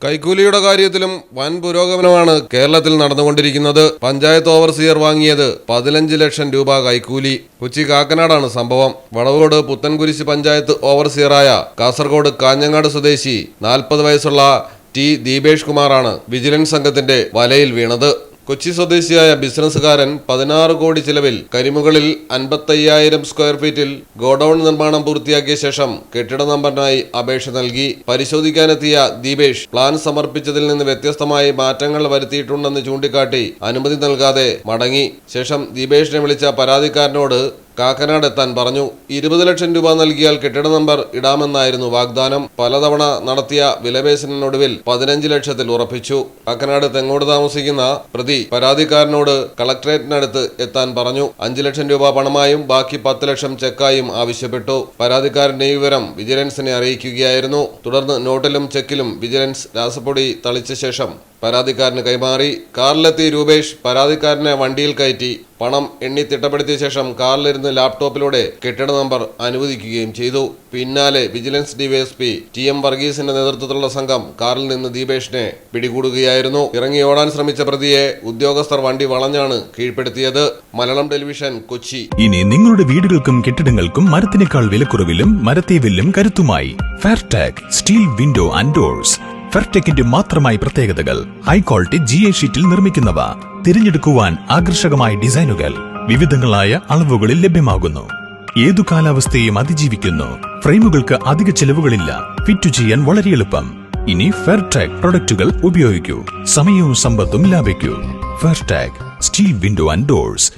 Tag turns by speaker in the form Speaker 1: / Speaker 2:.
Speaker 1: കൈക്കൂലിയുടെ കാര്യത്തിലും വൻ പുരോഗമനമാണ് കേരളത്തിൽ നടന്നുകൊണ്ടിരിക്കുന്നത്. പഞ്ചായത്ത് ഓവർസിയർ വാങ്ങിയത് 15 ലക്ഷം രൂപ കൈക്കൂലി. കൊച്ചി കാക്കനാടാണ് സംഭവം. വടവോട് പുത്തൻകുരിശ് പഞ്ചായത്ത് ഓവർസിയറായ കാസർഗോഡ് കാഞ്ഞങ്ങാട് സ്വദേശി 40 വയസ്സുള്ള ടി ദീപേഷ് കുമാറാണ് വിജിലൻസ് സംഘത്തിന്റെ വലയിൽ വീണത്. കൊച്ചി സ്വദേശിയായ ബിസിനസ്സുകാരൻ 16 കോടി ചിലവിൽ കരിമുകളിൽ 55,000 സ്ക്വയർ ഫീറ്റിൽ ഗോഡൌൺ നിർമ്മാണം പൂർത്തിയാക്കിയ ശേഷം കെട്ടിട നമ്പറിനായി അപേക്ഷ നൽകി. പരിശോധിക്കാനെത്തിയ ദീപേഷ് പ്ലാൻ സമർപ്പിച്ചതിൽ നിന്ന് വ്യത്യസ്തമായി മാറ്റങ്ങൾ വരുത്തിയിട്ടുണ്ടെന്ന് ചൂണ്ടിക്കാട്ടി അനുമതി നൽകാതെ മടങ്ങി. ശേഷം ദീപേഷിനെ വിളിച്ച പരാതിക്കാരനോട് കാക്കനാട് എത്താൻ പറഞ്ഞു. 20 ലക്ഷം രൂപ നൽകിയാൽ കെട്ടിട നമ്പർ ഇടാമെന്നായിരുന്നു വാഗ്ദാനം. പലതവണ നടത്തിയ വിലപേശലിനൊടുവിൽ 15 ലക്ഷത്തിൽ ഉറപ്പിച്ചു. കാക്കനാട് തെങ്ങോട് താമസിക്കുന്ന പ്രതി പരാതിക്കാരനോട് കളക്ടറേറ്റിനടുത്ത് എത്താൻ പറഞ്ഞു. 5 ലക്ഷം രൂപ പണമായും ബാക്കി 10 ലക്ഷം ചെക്കായും ആവശ്യപ്പെട്ടു. പരാതിക്കാരന്റെ ഈ വിവരം വിജിലൻസിനെ അറിയിക്കുകയായിരുന്നു. തുടർന്ന് നോട്ടിലും ചെക്കിലും വിജിലൻസ് രാസപ്പൊടി തളിച്ച ശേഷം പരാതിക്കാരന് കൈമാറി. കാറിലെത്തി രൂപേഷ് പരാതിക്കാരനെ വണ്ടിയിൽ കയറ്റി പണം എണ്ണി തിട്ടപ്പെടുത്തിയ ശേഷം കാറിലിരുന്ന് ലാപ്ടോപ്പിലൂടെ കെട്ടിട നമ്പർ അനുവദിക്കുകയും ചെയ്തു. പിന്നാലെ വിജിലൻസ് ഡിവൈഎസ്പി TM വർഗീസിന്റെ നേതൃത്വത്തിലുള്ള സംഘം കാറിൽ നിന്ന് ദീപേഷിനെ പിടികൂടുകയായിരുന്നു. ഇറങ്ങി ഓടാൻ ശ്രമിച്ച പ്രതിയെ ഉദ്യോഗസ്ഥർ വണ്ടി വളഞ്ഞാണ് കീഴ്പ്പെടുത്തിയത്. മലയാളം ടെലിവിഷൻ, കൊച്ചി.
Speaker 2: ഇനി നിങ്ങളുടെ വീടുകൾക്കും കെട്ടിടങ്ങൾക്കും മരത്തിനേക്കാൾ വിലക്കുറവിലും മരത്തേവിലും കരുത്തുമായി ഫെയർടെക് സ്റ്റീൽ വിൻഡോ ആൻഡ് ഡോർസ്. ഫെയർടെക്കിന്റെ മാത്രമായി പ്രത്യേകതകൾ: ഹൈ ക്വാളിറ്റി GA ഷീറ്റിൽ നിർമ്മിക്കുന്നവ, തിരഞ്ഞെടുക്കുവാൻ ആകർഷകമായ ഡിസൈനുകൾ, വിവിധങ്ങളായ അളവുകളിൽ ലഭ്യമാകുന്നു, ഏതു കാലാവസ്ഥയും അതിജീവിക്കുന്നു. ഫ്രെയിമുകൾക്ക് അധിക ചെലവുകളില്ല, ഫിറ്റ് ചെയ്യാൻ വളരെ എളുപ്പം. ഇനി ഫെയർടെക് പ്രൊഡക്റ്റുകൾ ഉപയോഗിക്കൂ, സമയവും സമ്പത്തും ലാഭിക്കൂ. ഫെയർടെക് സ്റ്റീൽ വിൻഡോ ആൻഡ് ഡോർസ്.